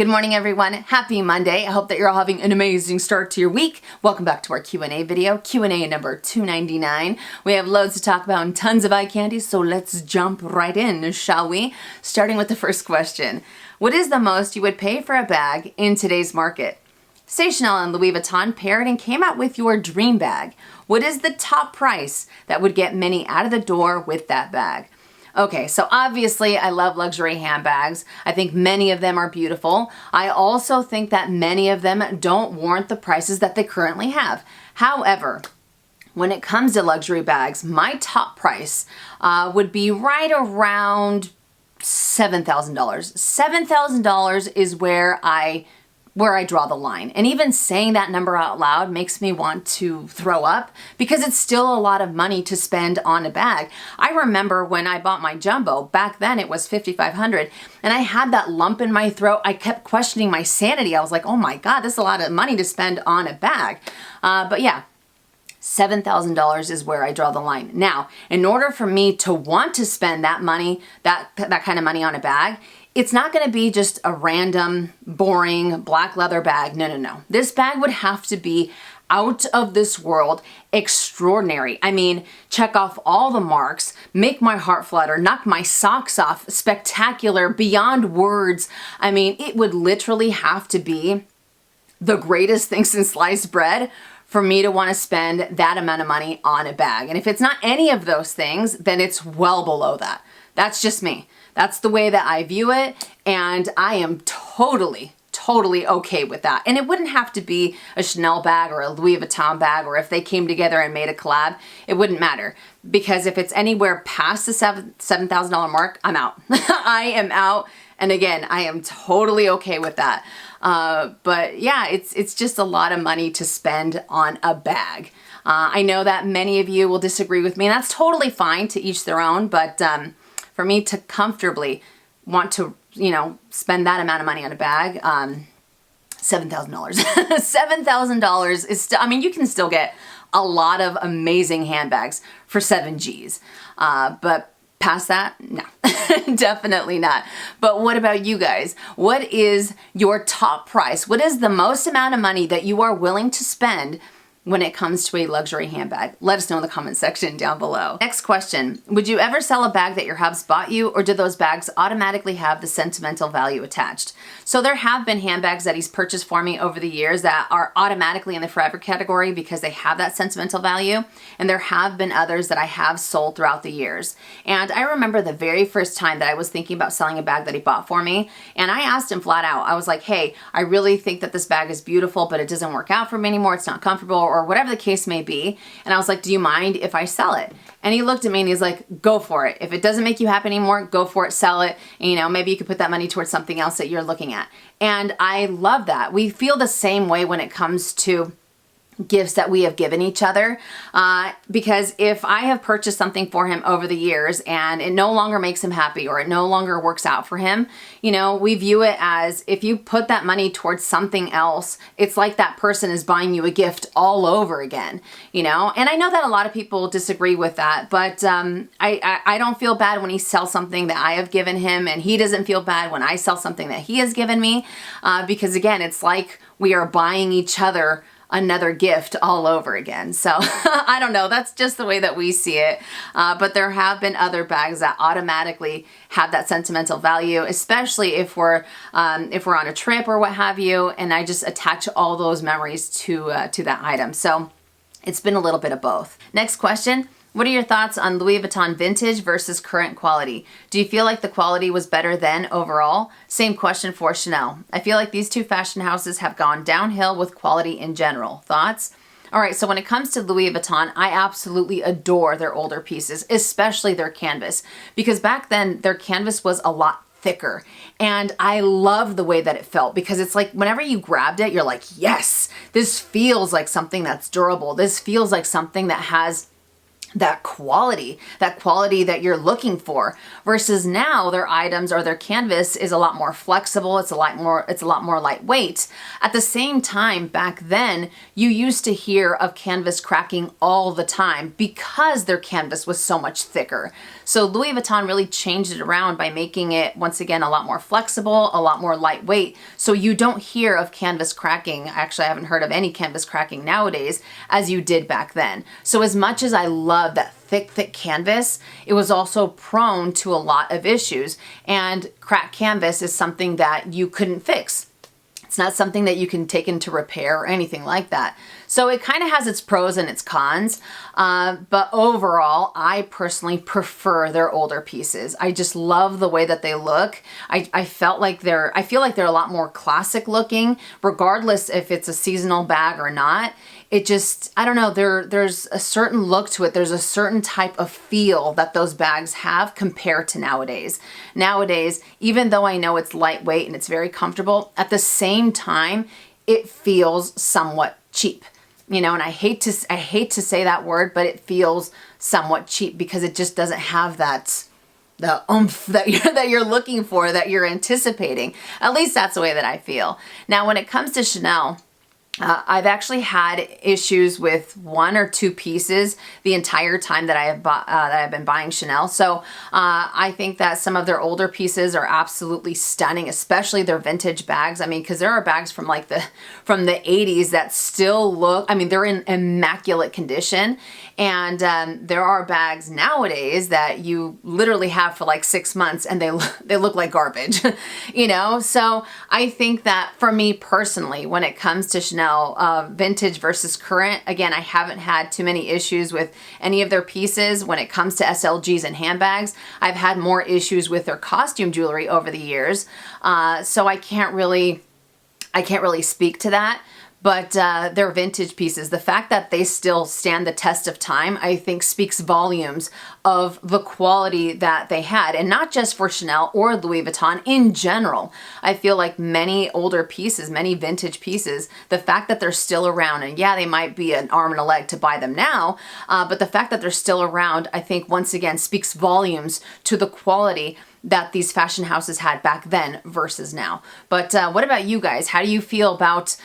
Good morning, everyone. Happy Monday. I hope that you're all having an amazing start to your week. Welcome back to our Q&A video, Q&A number 299. We have loads to talk about and tons of eye candy, so let's jump right in, shall we? Starting with the first question. What is the most you would pay for a bag in today's market? Say Chanel and Louis Vuitton paired and came out with your dream bag. What is the top price that would get many out of the door with that bag? Okay, so obviously I love luxury handbags. I think many of them are beautiful. I also think that many of them don't warrant the prices that they currently have. However, when it comes to luxury bags, my top price would be right around $7,000. $7,000 is where I draw the line. And even saying that number out loud makes me want to throw up because it's still a lot of money to spend on a bag. I remember when I bought my jumbo, back then it was $5,500, and I had that lump in my throat. I kept questioning my sanity. I was like, oh my God, this is a lot of money to spend on a bag. But yeah, $7,000 is where I draw the line. Now, in order for me to want to spend that money, that kind of money on a bag, it's not going to be just a random, boring black leather bag. No. This bag would have to be out of this world, extraordinary. I mean, check off all the marks, make my heart flutter, knock my socks off, spectacular, beyond words. I mean, it would literally have to be the greatest thing since sliced bread for me to want to spend that amount of money on a bag. And if it's not any of those things, then it's well below that. That's just me. That's the way that I view it, and I am totally okay with that. And it wouldn't have to be a Chanel bag or a Louis Vuitton bag, or if they came together and made a collab, it wouldn't matter. Because if it's anywhere past the $7,000 mark, I'm out. I am out, and again, I am totally okay with that. But yeah, it's just a lot of money to spend on a bag. I know that many of you will disagree with me, and that's totally fine, to each their own, but for me to comfortably want to, spend that amount of money on a bag, $7,000. $7,000 is still, I mean, you can still get a lot of amazing handbags for 7 G's. But past that, no, definitely not. But what about you guys? What is your top price? What is the most amount of money that you are willing to spend when it comes to a luxury handbag? Let us know in the comment section down below. Next question. Would you ever sell a bag that your hubs bought you, or do those bags automatically have the sentimental value attached? So there have been handbags that he's purchased for me over the years that are automatically in the forever category because they have that sentimental value. And there have been others that I have sold throughout the years. And I remember the very first time that I was thinking about selling a bag that he bought for me. And I asked him flat out, I was like, hey, I really think that this bag is beautiful, but it doesn't work out for me anymore. It's not comfortable, or whatever the case may be. And I was like, do you mind if I sell it? And he looked at me and he's like, go for it. If it doesn't make you happy anymore, go for it, sell it. And, maybe you could put that money towards something else that you're looking at. And I love that. We feel the same way when it comes to gifts that we have given each other, because if I have purchased something for him over the years and it no longer makes him happy, or it no longer works out for him, we view it as, if you put that money towards something else, it's like that person is buying you a gift all over again, and I know that a lot of people disagree with that, but I don't feel bad when he sells something that I have given him, and he doesn't feel bad when I sell something that he has given me, because again, it's like we are buying each other another gift all over again. So I don't know, that's just the way that we see it. But there have been other bags that automatically have that sentimental value, especially if we're on a trip or what have you, and I just attach all those memories to that item. So it's been a little bit of both. Next question. What are your thoughts on Louis Vuitton vintage versus current quality? Do you feel like the quality was better then overall? Same question for Chanel. I feel like these two fashion houses have gone downhill with quality in general. Thoughts? All right, so when it comes to Louis Vuitton, I absolutely adore their older pieces, especially their canvas, because back then their canvas was a lot thicker, and I love the way that it felt, because it's like whenever you grabbed it, you're like, yes, this feels like something that's durable. This feels like something that has that quality that you're looking for, versus now their items or their canvas is a lot more flexible. It's a lot more lightweight. At the same time, back then, you used to hear of canvas cracking all the time because their canvas was so much thicker. So Louis Vuitton really changed it around by making it, once again, a lot more flexible, a lot more lightweight. So you don't hear of canvas cracking. Actually, I haven't heard of any canvas cracking nowadays as you did back then. So as much as I love that thick canvas, it was also prone to a lot of issues, and cracked canvas is something that you couldn't fix. It's not something that you can take into repair or anything like that. So it kind of has its pros and its cons, but overall, I personally prefer their older pieces. I just love the way that they look. I feel like they're a lot more classic looking, regardless if it's a seasonal bag or not. It just, I don't know, there's a certain look to it. There's a certain type of feel that those bags have compared to nowadays. Nowadays, even though I know it's lightweight and it's very comfortable, at the same time, it feels somewhat cheap. You know, and I hate to say that word, but it feels somewhat cheap because it just doesn't have the oomph that you're looking for, that you're anticipating. At least that's the way that I feel. Now, when it comes to Chanel, I've actually had issues with one or two pieces the entire time that I've been buying Chanel. So I think that some of their older pieces are absolutely stunning, especially their vintage bags. I mean, because there are bags from from the 80s that still look, I mean, they're in immaculate condition. And there are bags nowadays that you literally have for like 6 months and they look like garbage, you know? So I think that for me personally, when it comes to Chanel, vintage versus current, again, I haven't had too many issues with any of their pieces. When it comes to SLGs and handbags, I've had more issues with their costume jewelry over the years. So I can't really speak to that. But their vintage pieces, the fact that they still stand the test of time, I think speaks volumes of the quality that they had. And not just for Chanel or Louis Vuitton, in general. I feel like many older pieces, many vintage pieces, the fact that they're still around, and yeah, they might be an arm and a leg to buy them now, but the fact that they're still around, I think once again speaks volumes to the quality that these fashion houses had back then versus now. But what about you guys? How do you feel about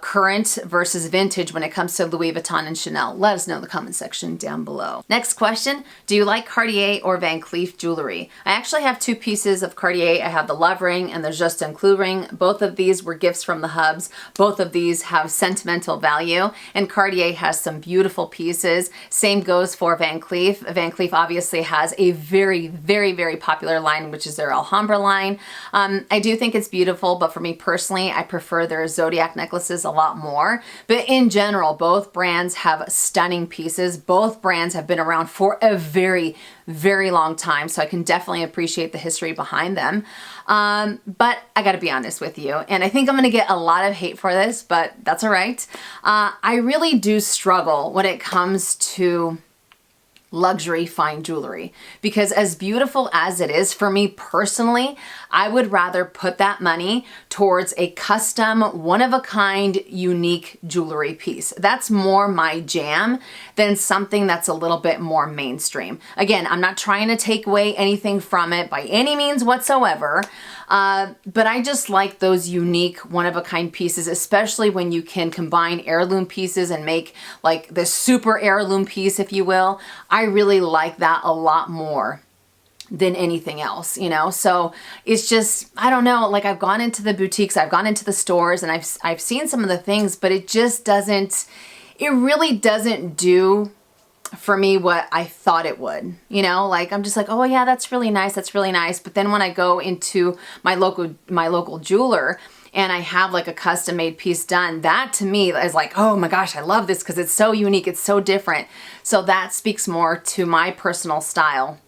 current versus vintage when it comes to Louis Vuitton and Chanel? Let us know in the comment section down below. Next question, do you like Cartier or Van Cleef jewelry? I actually have two pieces of Cartier. I have the love ring and the Juste un Clou ring. Both of these were gifts from the hubs. Both of these have sentimental value, and Cartier has some beautiful pieces. Same goes for Van Cleef. Van Cleef obviously has a very, very, very popular line, which is their Alhambra line. I do think it's beautiful, but for me personally, I prefer their Zodiac necklaces a lot more. But in general, both brands have stunning pieces. Both brands have been around for a very, very long time, so I can definitely appreciate the history behind them. But I gotta be honest with you, and I think I'm gonna get a lot of hate for this, but that's all right. I really do struggle when it comes to luxury fine jewelry, because as beautiful as it is, for me personally, I would rather put that money towards a custom, one-of-a-kind, unique jewelry piece. That's more my jam than something that's a little bit more mainstream. Again, I'm not trying to take away anything from it by any means whatsoever, but I just like those unique, one-of-a-kind pieces, especially when you can combine heirloom pieces and make like this super heirloom piece, if you will. I really like that a lot more than anything else, you know? So it's just, I don't know, like I've gone into the boutiques, I've gone into the stores, and I've seen some of the things, but it just doesn't, it really doesn't do for me what I thought it would, you know? Like I'm just like, oh yeah, that's really nice, that's really nice. But then when I go into my local jeweler and I have like a custom made piece done, that to me is like, oh my gosh, I love this because it's so unique, it's so different. So that speaks more to my personal style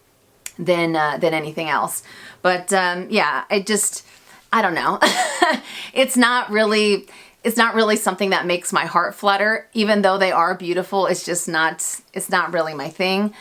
than anything else. But yeah, I don't know. It's not really something that makes my heart flutter, even though they are beautiful. It's just not, it's not really my thing.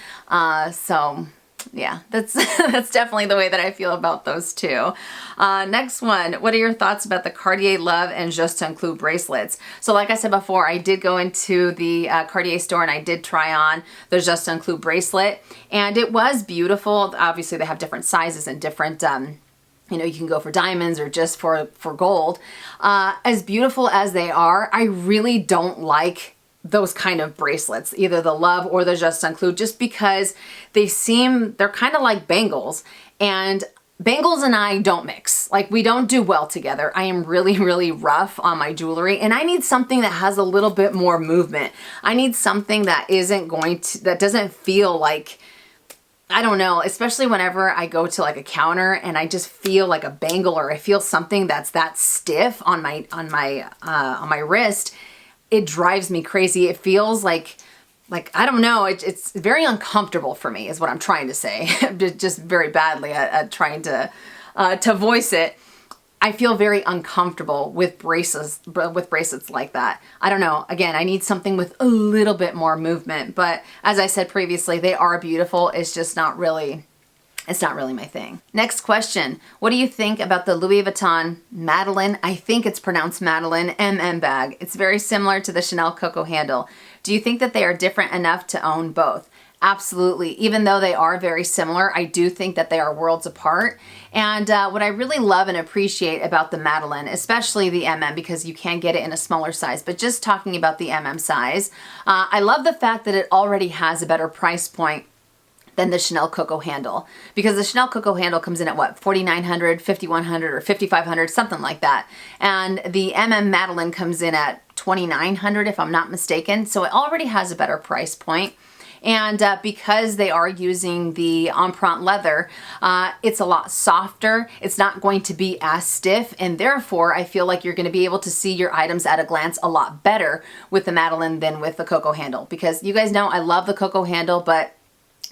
So Yeah, that's that's definitely the way that I feel about those two. Next one, what are your thoughts about the Cartier Love and Just to Include bracelets? So like I said before, I did go into the Cartier store and I did try on the Just to Include bracelet, and it was beautiful. Obviously they have different sizes and different you know, you can go for diamonds or just for gold. As beautiful as they are, I really don't like those kind of bracelets, either the Love or the Just Include, just because they're kind of like bangles, and bangles and I don't mix. Like, we don't do well together. I am really, really rough on my jewelry, and I need something that has a little bit more movement. I need something that that doesn't feel like, I don't know, especially whenever I go to like a counter and I just feel like a bangle, or I feel something that's that stiff on my wrist. It drives me crazy. It feels like I don't know, it's very uncomfortable for me is what I'm trying to say. Just very badly at trying to voice it. I feel very uncomfortable with bracelets like that. I don't know. Again, I need something with a little bit more movement, but as I said previously, they are beautiful. It's just not really my thing. Next question. What do you think about the Louis Vuitton Madeleine, I think it's pronounced Madeleine, bag? It's very similar to the Chanel Coco handle. Do you think that they are different enough to own both? Absolutely. Even though they are very similar, I do think that they are worlds apart. And what I really love and appreciate about the Madeleine, especially the because you can get it in a smaller size, but just talking about the size, I love the fact that it already has a better price point than the Chanel Coco handle, because the Chanel Coco handle comes in at what, $4,900, $5,100, or $5,500, something like that. And the Madeleine comes in at $2,900 if I'm not mistaken. So it already has a better price point. And because they are using the empreinte leather, it's a lot softer. It's not going to be as stiff, and therefore I feel like you're going to be able to see your items at a glance a lot better with the Madeleine than with the Coco handle. Because you guys know I love the Coco handle, but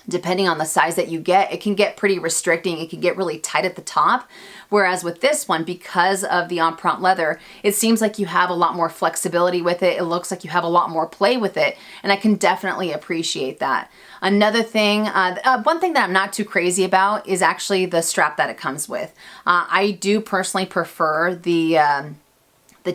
depending on the size that you get, it can get pretty restricting. It can get really tight at the top. Whereas with this one, because of the empreinte leather, it seems like you have a lot more flexibility with it. It looks like you have a lot more play with it. And I can definitely appreciate that. Another thing, one thing that I'm not too crazy about is actually the strap that it comes with. I do personally prefer the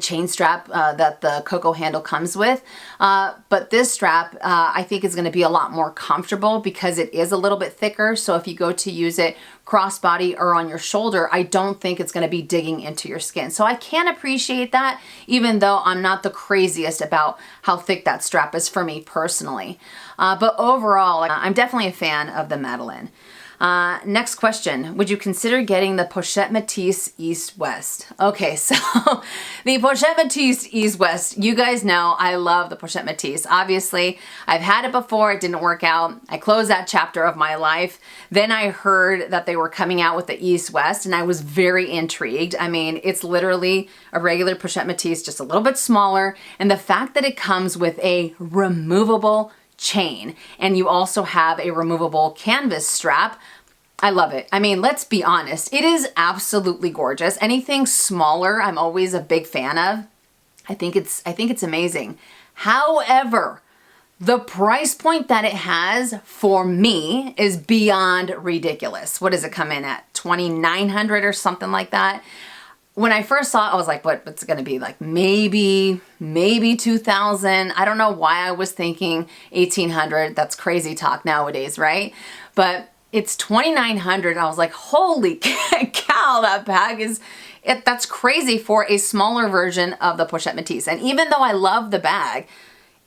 chain strap that the Coco handle comes with. But this strap I think is going to be a lot more comfortable because it is a little bit thicker. So if you go to use it crossbody or on your shoulder, I don't think it's going to be digging into your skin. So I can appreciate that, even though I'm not the craziest about how thick that strap is for me personally. But overall, I'm definitely a fan of the Madeleine. Next question. Would you consider getting the Pochette Matisse East-West? Okay, so the Pochette Matisse East-West, you guys know I love the Pochette Matisse. Obviously, I've had it before. It didn't work out. I closed that chapter of my life. Then I heard that they were coming out with the East-West, and I was very intrigued. I mean, it's literally a regular Pochette Matisse, just a little bit smaller. And the fact that it comes with a removable chain, and you also have a removable canvas strap, I love it. I mean, let's be honest. It is absolutely gorgeous. Anything smaller, I'm always a big fan of. I think it's amazing. However, the price point that it has for me is beyond ridiculous. What does it come in at? $2,900 or something like that? When I first saw it, I was like, what's it going to be? Like maybe $2,000. I don't know why I was thinking $1,800. That's crazy talk nowadays, right? But it's $2,900. I was like, holy cow, that bag that's crazy for a smaller version of the Pochette Matisse. And even though I love the bag,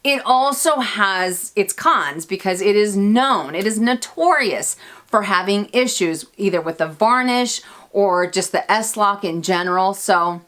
it also has its cons because it is notorious for having issues either with the varnish or just the S-Lock in general. So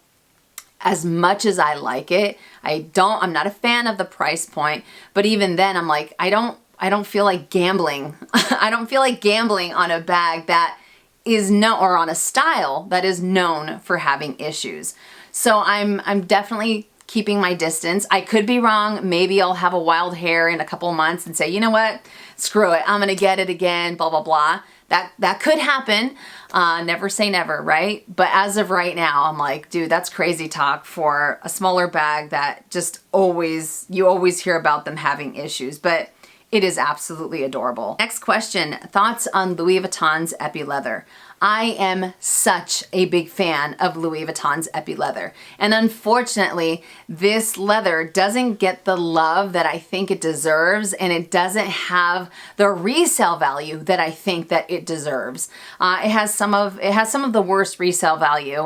as much as I like it, I'm not a fan of the price point, but even then I'm like, I don't feel like gambling. I don't feel like gambling on a bag that is or on a style that is known for having issues. So I'm definitely keeping my distance. I could be wrong. Maybe I'll have a wild hair in a couple months and say, you know what? Screw it. I'm going to get it again, blah, blah, blah. That could happen. Never say never, right? But as of right now, I'm like, dude, that's crazy talk for a smaller bag that just you always hear about them having issues. But It is absolutely adorable. Next question, thoughts on Louis Vuitton's Epi Leather. I am such a big fan of Louis Vuitton's Epi Leather. And unfortunately, this leather doesn't get the love that I think it deserves, and it doesn't have the resale value that I think that it deserves. It has some of the worst resale value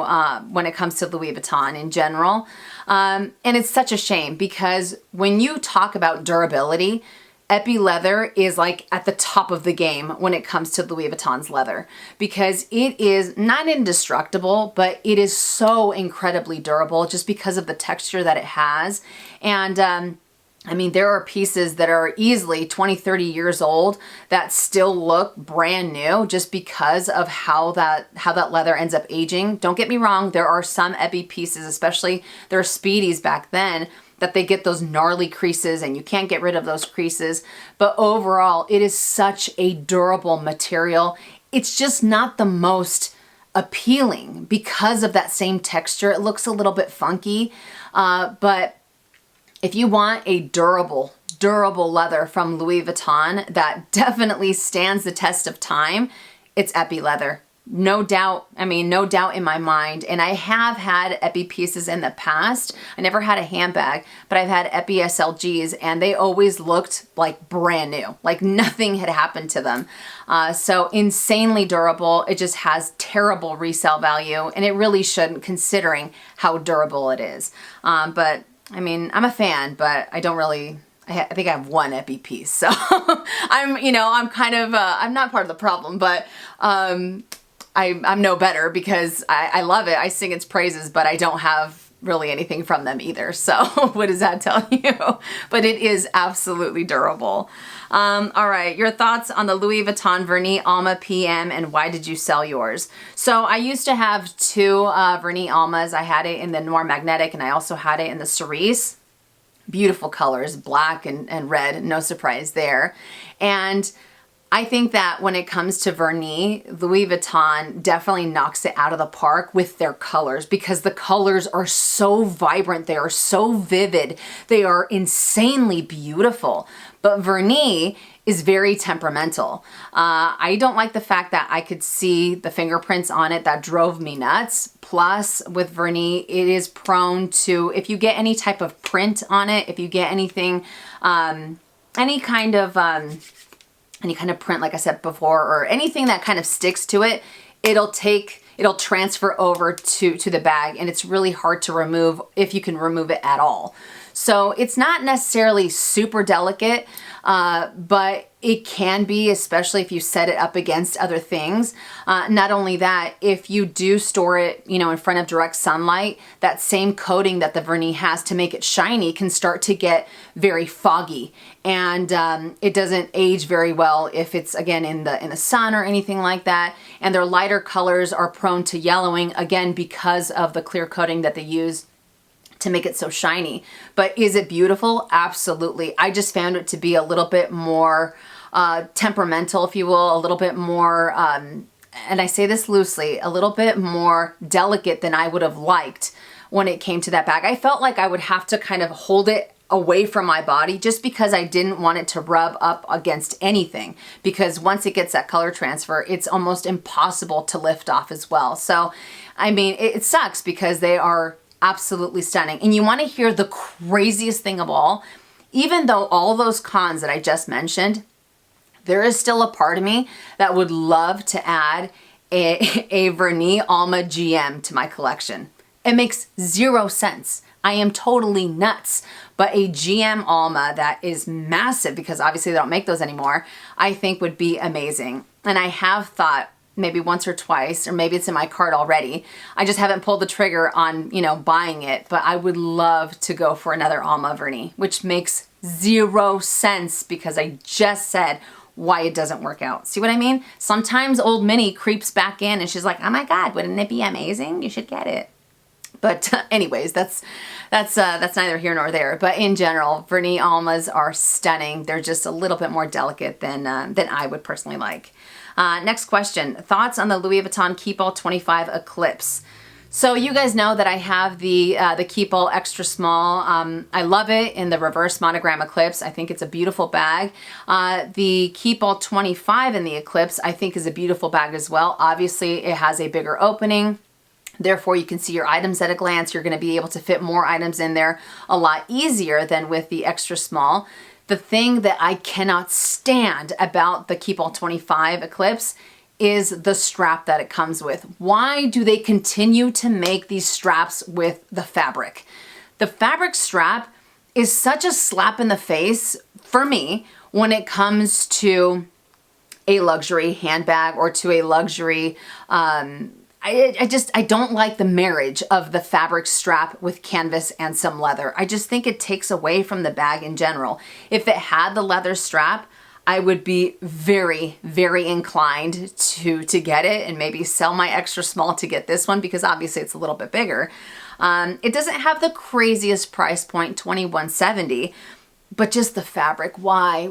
when it comes to Louis Vuitton in general. And it's such a shame because when you talk about durability, Epi leather is like at the top of the game when it comes to Louis Vuitton's leather, because it is not indestructible, but it is so incredibly durable just because of the texture that it has. And I mean, there are pieces that are easily 20, 30 years old that still look brand new just because of how that leather ends up aging. Don't get me wrong, there are some Epi pieces, especially their Speedies back then, that they get those gnarly creases and you can't get rid of those creases. But overall, it is such a durable material. It's just not the most appealing because of that same texture. It looks a little bit funky, but if you want a durable leather from Louis Vuitton that definitely stands the test of time, it's Epi leather. No doubt, I mean, no doubt in my mind. And I have had Epi pieces in the past. I never had a handbag, but I've had Epi SLGs and they always looked like brand new, like nothing had happened to them. So insanely durable. It just has terrible resale value, and it really shouldn't considering how durable it is. But I mean, I'm a fan, but I don't really, I think I have one Epi piece. So I'm kind of, I'm not part of the problem, but I'm no better because I love it. I sing its praises, but I don't have really anything from them either. So what does that tell you? But it is absolutely durable. All right, your thoughts on the Louis Vuitton Vernee Alma PM and why did you sell yours? So I used to have two Vernee Almas. I had it in the Noir Magnetic and I also had it in the Cerise. Beautiful colors, black and red, no surprise there. And I think that when it comes to Vernee, Louis Vuitton definitely knocks it out of the park with their colors because the colors are so vibrant. They are so vivid. They are insanely beautiful. But Vernee is very temperamental. I don't like the fact that I could see the fingerprints on it. That drove me nuts. Plus, with Vernee, it is prone to, if you get any type of print on it, if you get anything, any kind of print, like I said before, or anything that kind of sticks to it, it'll transfer over to the bag, and it's really hard to remove if you can remove it at all. So it's not necessarily super delicate, but it can be, especially if you set it up against other things. Not only that, if you do store it, in front of direct sunlight, that same coating that the Vernee has to make it shiny can start to get very foggy, and it doesn't age very well if it's again in the sun or anything like that. And their lighter colors are prone to yellowing again because of the clear coating that they use to make it so shiny. But is it beautiful? Absolutely. I just found it to be a little bit more temperamental, if you will, a little bit more, and I say this loosely, a little bit more delicate than I would have liked when it came to that bag. I felt like I would have to kind of hold it away from my body just because I didn't want it to rub up against anything, because once it gets that color transfer, it's almost impossible to lift off as well. So, I mean, it sucks because they are absolutely stunning. And you want to hear the craziest thing of all, even though all those cons that I just mentioned, there is still a part of me that would love to add a Vernee Alma GM to my collection. It makes zero sense. I am totally nuts. But a GM Alma that is massive, because obviously they don't make those anymore, I think would be amazing. And I have thought maybe once or twice, or maybe it's in my cart already. I just haven't pulled the trigger on, buying it, but I would love to go for another Alma Vernee, which makes zero sense because I just said why it doesn't work out. See what I mean? Sometimes old Minnie creeps back in and she's like, oh my God, wouldn't it be amazing? You should get it. But anyways, that's neither here nor there. But in general, Vernee Almas are stunning. They're just a little bit more delicate than I would personally like. Next question, thoughts on the Louis Vuitton Keepall 25 Eclipse. So you guys know that I have the Kiko extra small. I love it in the reverse monogram Eclipse. I think it's a beautiful bag. The Kiko 25 in the Eclipse I think is a beautiful bag as well. Obviously it has a bigger opening. Therefore, you can see your items at a glance. You're going to be able to fit more items in there a lot easier than with the extra small. The thing that I cannot stand about the Kiko 25 Eclipse is the strap that it comes with. Why do they continue to make these straps with the fabric? The fabric strap is such a slap in the face for me when it comes to a luxury handbag or to a luxury, I don't like the marriage of the fabric strap with canvas and some leather. I just think it takes away from the bag in general. If it had the leather strap, I would be very, very inclined to get it and maybe sell my extra small to get this one because obviously it's a little bit bigger. It doesn't have the craziest price point, $21.70, but just the fabric. Why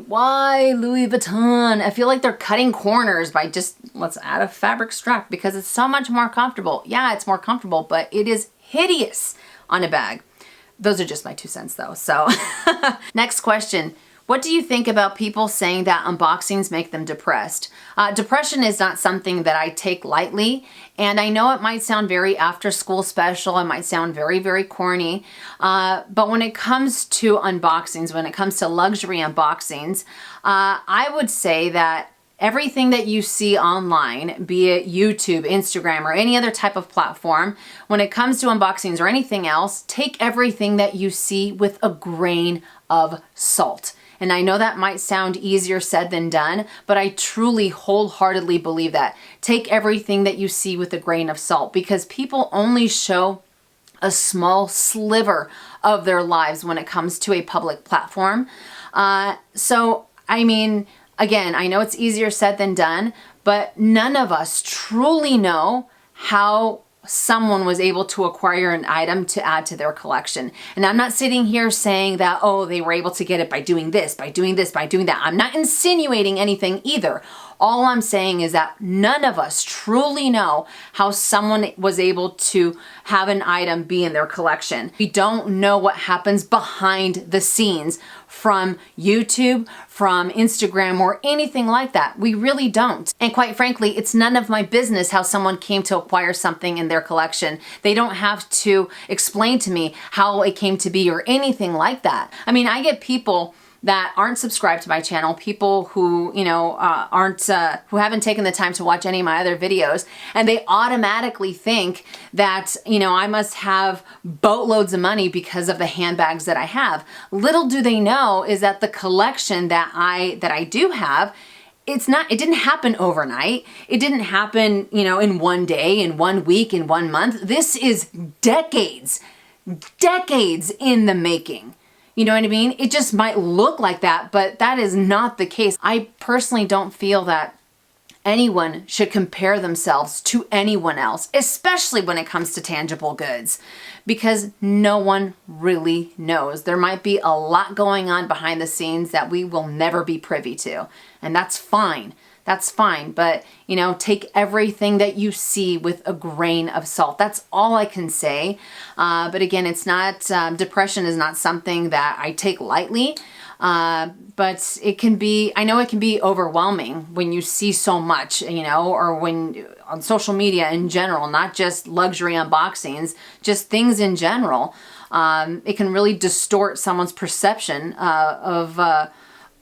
Louis Vuitton? I feel like they're cutting corners by just, let's add a fabric strap because it's so much more comfortable. Yeah, it's more comfortable, but it is hideous on a bag. Those are just my 2 cents though. So next question. What do you think about people saying that unboxings make them depressed? Depression is not something that I take lightly, and I know it might sound very after school special, it might sound very, very corny, but when it comes to unboxings, when it comes to luxury unboxings, I would say that everything that you see online, be it YouTube, Instagram, or any other type of platform, when it comes to unboxings or anything else, take everything that you see with a grain of salt. And I know that might sound easier said than done, but I truly wholeheartedly believe that. Take everything that you see with a grain of salt because people only show a small sliver of their lives when it comes to a public platform. So, I mean, again, I know it's easier said than done, but none of us truly know how someone was able to acquire an item to add to their collection. And I'm not sitting here saying that, oh, they were able to get it by doing this, by doing this, by doing that. I'm not insinuating anything either. All I'm saying is that none of us truly know how someone was able to have an item be in their collection. We don't know what happens behind the scenes from YouTube, from Instagram, or anything like that. We really don't. And quite frankly, it's none of my business how someone came to acquire something in their collection. They don't have to explain to me how it came to be or anything like that. I mean, I get people that aren't subscribed to my channel, people who, you know, who haven't taken the time to watch any of my other videos, and they automatically think that, you know, I must have boatloads of money because of the handbags that I have. Little do they know is that the collection that I do have, it didn't happen overnight. It didn't happen, you know, in one day, in 1 week, in 1 month. This is decades in the making. You know what I mean? It just might look like that, but that is not the case. I personally don't feel that anyone should compare themselves to anyone else, especially when it comes to tangible goods, because no one really knows. There might be a lot going on behind the scenes that we will never be privy to, and that's fine. That's fine, but you know, take everything that you see with a grain of salt. That's all I can say. But again, it's not, depression is not something that I take lightly, but it can be, I know it can be overwhelming when you see so much, you know, or when on social media in general, not just luxury unboxings, just things in general. It can really distort someone's perception of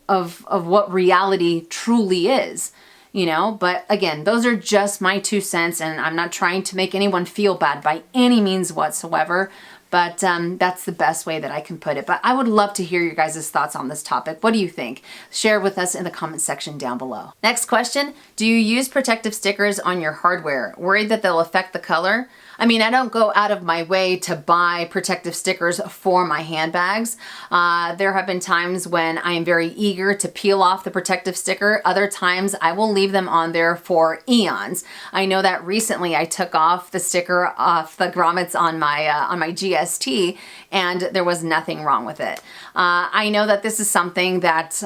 what reality truly is, you know. But again, those are just my 2 cents, and I'm not trying to make anyone feel bad by any means whatsoever, but that's the best way that I can put it. But I would love to hear your guys' thoughts on this topic. What do you think? Share with us in the comment section down below. Next question, do you use protective stickers on your hardware? Worried that they'll affect the color? I mean, I don't go out of my way to buy protective stickers for my handbags. There have been times when I am very eager to peel off the protective sticker. Other times I will leave them on there for eons. I know that recently I took off the sticker off the grommets on my GST, and there was nothing wrong with it. I know that this is something that,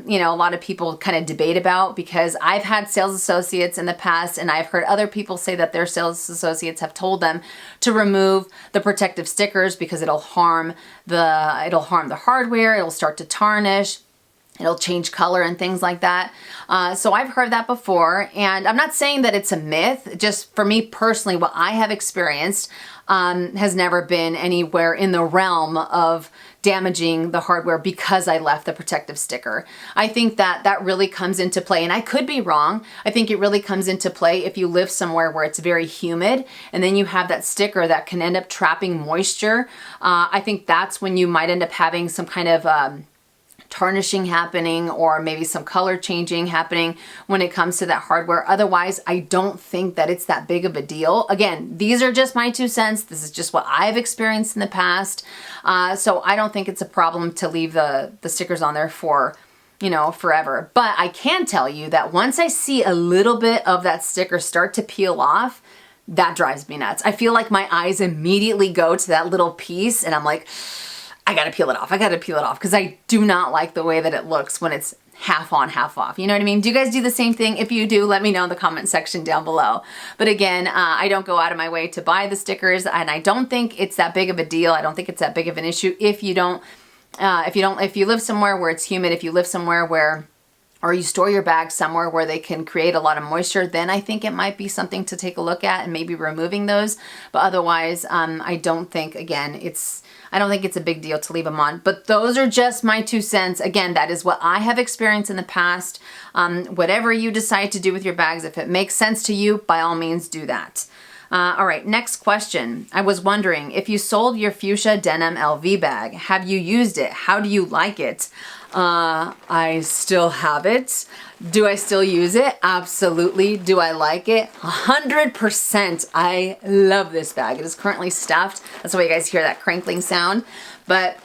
you know, a lot of people kind of debate about, because I've had sales associates in the past, and I've heard other people say that their sales associates have told them to remove the protective stickers because it'll harm the hardware, it'll start to tarnish, it'll change color and things like that. So I've heard that before, and I'm not saying that it's a myth. Just for me personally, what I have experienced has never been anywhere in the realm of damaging the hardware because I left the protective sticker. I think that that really comes into play, and I could be wrong. I think it really comes into play if you live somewhere where it's very humid and then you have that sticker that can end up trapping moisture. I think that's when you might end up having some kind of tarnishing happening, or maybe some color changing happening when it comes to that hardware. Otherwise, I don't think that it's that big of a deal. Again, these are just my 2 cents. This is just what I've experienced in the past. So I don't think it's a problem to leave the stickers on there for, you know, forever. But I can tell you that once I see a little bit of that sticker start to peel off, that drives me nuts. I feel like my eyes immediately go to that little piece and I'm like, I gotta peel it off. I gotta peel it off because I do not like the way that it looks when it's half on, half off. You know what I mean? Do you guys do the same thing? If you do, let me know in the comment section down below. But again, I don't go out of my way to buy the stickers, and I don't think it's that big of a deal. I don't think it's that big of an issue if you live somewhere where it's humid, if you live somewhere where, or you store your bags somewhere where they can create a lot of moisture, then I think it might be something to take a look at and maybe removing those. But otherwise, I don't think, again, I don't think it's a big deal to leave them on. But those are just my 2 cents. Again, that is what I have experienced in the past. Whatever you decide to do with your bags, if it makes sense to you, by all means do that. All right, next question. I was wondering, if you sold your Fuchsia Denim LV bag, have you used it? How do you like it? I still have it. Do I still use it? Absolutely. Do I like it? 100%. I love this bag. It is currently stuffed. That's why you guys hear that crinkling sound. But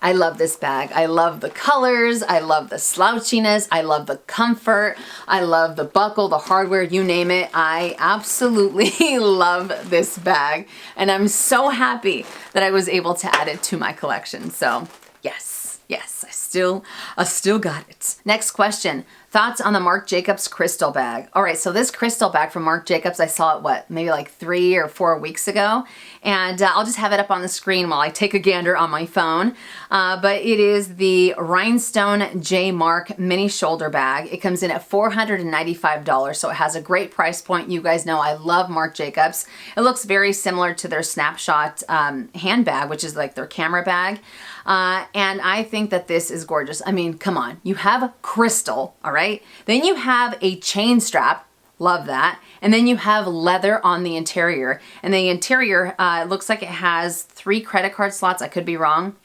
I love this bag. I love the colors. I love the slouchiness. I love the comfort. I love the buckle, the hardware, you name it. I absolutely love this bag. And I'm so happy that I was able to add it to my collection. So yes, I still got it. Next question. Thoughts on the Marc Jacobs crystal bag. All right, so this crystal bag from Marc Jacobs, I saw it, maybe like 3 or 4 weeks ago. And I'll just have it up on the screen while I take a gander on my phone. But it is the Rhinestone J. Marc mini shoulder bag. It comes in at $495, so it has a great price point. You guys know I love Marc Jacobs. It looks very similar to their Snapshot handbag, which is like their camera bag. And I think that this is gorgeous. I mean, come on. You have crystal, all right? Then you have a chain strap. Love that. And then you have leather on the interior. And the interior looks like it has 3 credit card slots. I could be wrong.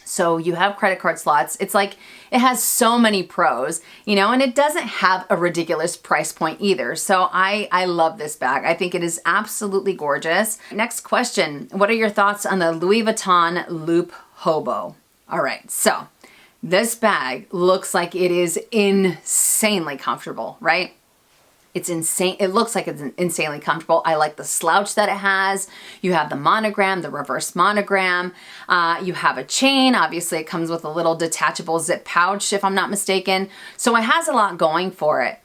So you have credit card slots. It's like it has so many pros, you know, and it doesn't have a ridiculous price point either. So I love this bag. I think it is absolutely gorgeous. Next question. What are your thoughts on the Louis Vuitton Loop Hobo? All right, so this bag looks like it is insanely comfortable, right? It's insane. It looks like it's insanely comfortable. I like the slouch that it has. You have the monogram, the reverse monogram. You have a chain. Obviously, it comes with a little detachable zip pouch, if I'm not mistaken. So it has a lot going for it.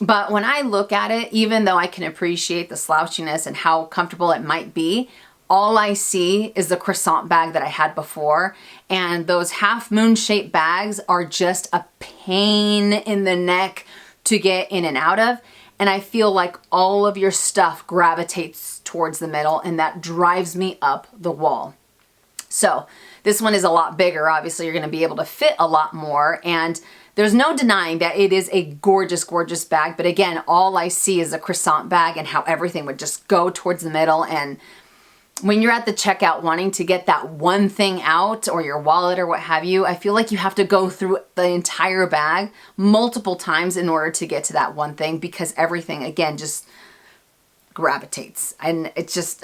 But when I look at it, even though I can appreciate the slouchiness and how comfortable it might be, all I see is the croissant bag that I had before. And those half moon shaped bags are just a pain in the neck to get in and out of. And I feel like all of your stuff gravitates towards the middle, and that drives me up the wall. So this one is a lot bigger. Obviously, you're going to be able to fit a lot more. And there's no denying that it is a gorgeous, gorgeous bag. But again, all I see is a croissant bag and how everything would just go towards the middle. And when you're at the checkout wanting to get that one thing out, or your wallet or what have you, I feel like you have to go through the entire bag multiple times in order to get to that one thing, because everything, again, just gravitates. And it just,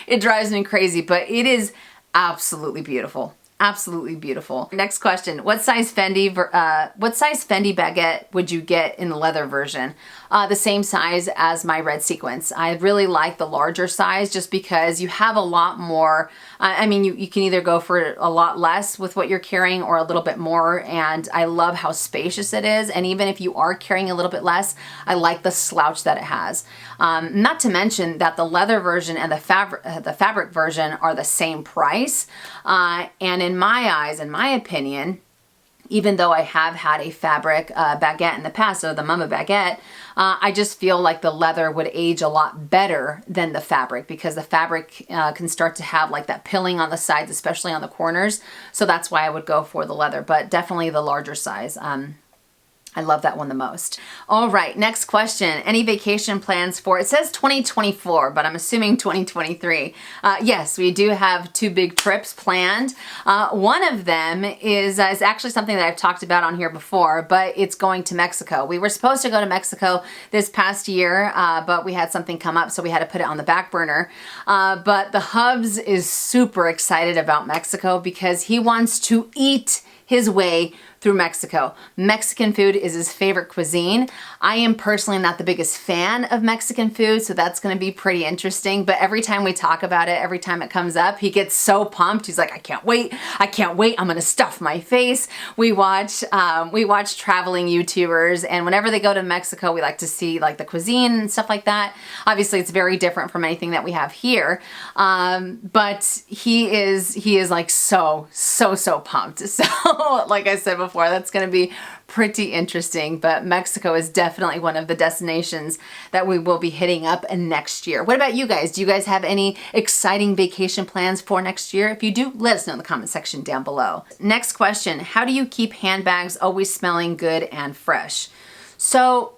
it drives me crazy, but it is absolutely beautiful. Absolutely beautiful. Next question. What size Fendi Baguette would you get in the leather version? The same size as my red SeeQuins. I really like the larger size just because you have a lot more I mean, you can either go for a lot less with what you're carrying or a little bit more, and I love how spacious it is. And even if you are carrying a little bit less, I like the slouch that it has. Not to mention that the leather version and the fabric version are the same price. And in my eyes, in my opinion, even though I have had a fabric baguette in the past, so the Mama Baguette, I just feel like the leather would age a lot better than the fabric, because the fabric can start to have like that pilling on the sides, especially on the corners. So that's why I would go for the leather, but definitely the larger size. I love that one the most. All right, next question. Any vacation plans for, it says 2024, but I'm assuming 2023. Yes, we do have 2 big trips planned. One of them is actually something that I've talked about on here before, but it's going to Mexico. We were supposed to go to Mexico this past year, but we had something come up, so we had to put it on the back burner. But the Hubs is super excited about Mexico because he wants to eat his way through Mexico. Mexican food is his favorite cuisine. I am personally not the biggest fan of Mexican food, so that's gonna be pretty interesting. But every time we talk about it, every time it comes up, he gets so pumped. He's like, I can't wait, I'm gonna stuff my face. We watch traveling YouTubers, and whenever they go to Mexico, we like to see like the cuisine and stuff like that. Obviously, it's very different from anything that we have here. But he is like so pumped. So like I said before, that's going to be pretty interesting, but Mexico is definitely one of the destinations that we will be hitting up next year. What about you guys? Do you guys have any exciting vacation plans for next year? If you do, let us know in the comment section down below. Next question, how do you keep handbags always smelling good and fresh? So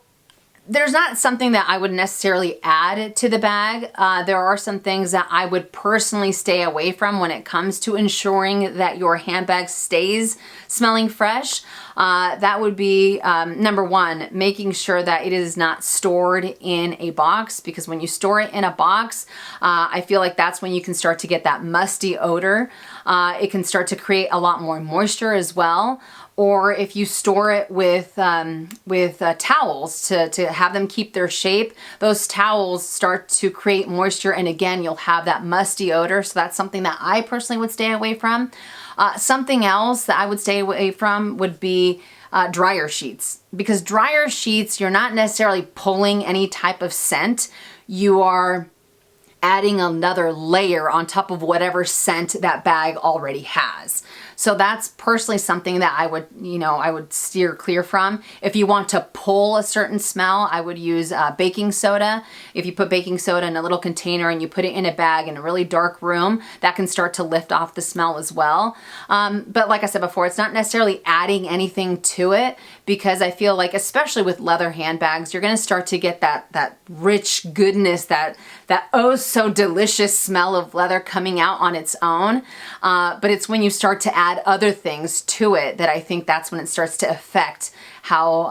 there's not something that I would necessarily add to the bag. There are some things that I would personally stay away from when it comes to ensuring that your handbag stays smelling fresh. That would be number one, making sure that it is not stored in a box, because when you store it in a box, I feel like that's when you can start to get that musty odor. It can start to create a lot more moisture as well. Or if you store it with towels to have them keep their shape, those towels start to create moisture, and again, you'll have that musty odor. So that's something that I personally would stay away from. Something else that I would stay away from would be dryer sheets, because dryer sheets, you're not necessarily pulling any type of scent. You are adding another layer on top of whatever scent that bag already has. So that's personally something that I would steer clear from. If you want to pull a certain smell, I would use baking soda. If you put baking soda in a little container and you put it in a bag in a really dark room, that can start to lift off the smell as well. But like I said before, it's not necessarily adding anything to it, because I feel like, especially with leather handbags, you're gonna start to get that rich goodness, that oh so delicious smell of leather coming out on its own. But it's when you start to add other things to it that I think that's when it starts to affect how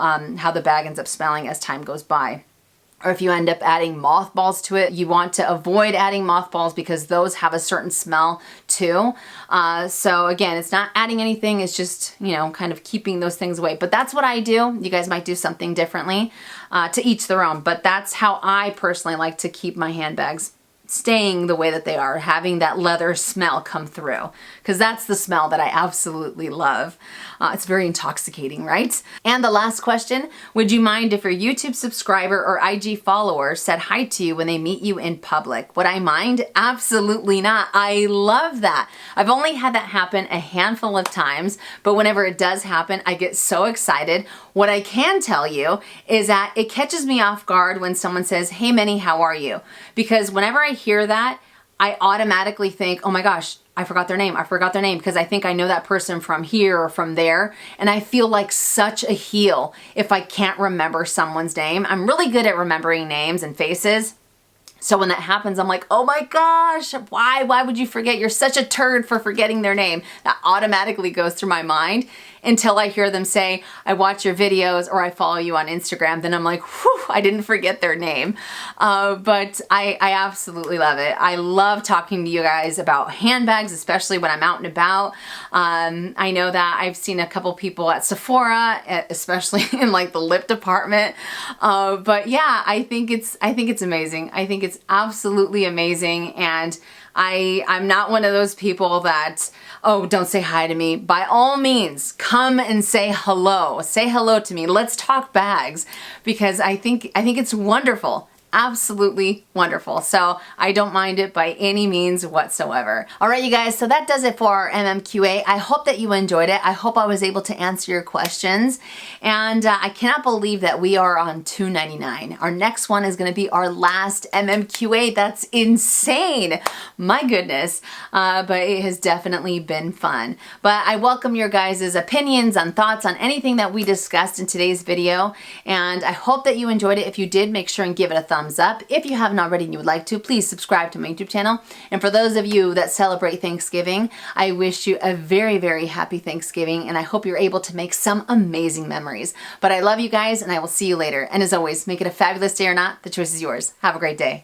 the bag ends up smelling as time goes by. Or if you end up adding mothballs to it, you want to avoid adding mothballs because those have a certain smell too. So again, it's not adding anything, it's just, kind of keeping those things away. But that's what I do. You guys might do something differently, to each their own. But that's how I personally like to keep my handbags staying the way that they are, having that leather smell come through, because that's the smell that I absolutely love. It's very intoxicating, right? And the last question, would you mind if your YouTube subscriber or IG follower said hi to you when they meet you in public? Would I mind? Absolutely not. I love that. I've only had that happen a handful of times, but whenever it does happen, I get so excited. What I can tell you is that it catches me off guard when someone says, hey Minnie, how are you? Because whenever I hear that, I automatically think, oh my gosh, I forgot their name, because I think I know that person from here or from there, and I feel like such a heel if I can't remember someone's name. I'm really good at remembering names and faces. So when that happens, I'm like, oh my gosh, why would you forget? You're such a turd for forgetting their name. That automatically goes through my mind until I hear them say, I watch your videos or I follow you on Instagram. Then I'm like, whew, I didn't forget their name. But I absolutely love it. I love talking to you guys about handbags, especially when I'm out and about. I know that I've seen a couple people at Sephora, especially in like the lip department. But yeah, I think it's amazing. I think it's absolutely amazing. And I'm not one of those people that, oh, don't say hi to me. By all means, come and say hello. Say hello to me. Let's talk bags, because I think it's wonderful. Absolutely wonderful. So I don't mind it by any means whatsoever. All right, you guys, so that does it for our MMQA. I hope that you enjoyed it. I hope I was able to answer your questions. And I cannot believe that we are on $2.99. Our next one is gonna be our last MMQA. That's insane. My goodness. But it has definitely been fun. But I welcome your guys' opinions and thoughts on anything that we discussed in today's video. And I hope that you enjoyed it. If you did, make sure and give it a thumbs up. If you haven't already and you would like to, please subscribe to my YouTube channel. And for those of you that celebrate Thanksgiving, I wish you a very, very happy Thanksgiving, and I hope you're able to make some amazing memories. But I love you guys, and I will see you later. And as always, make it a fabulous day or not, the choice is yours. Have a great day.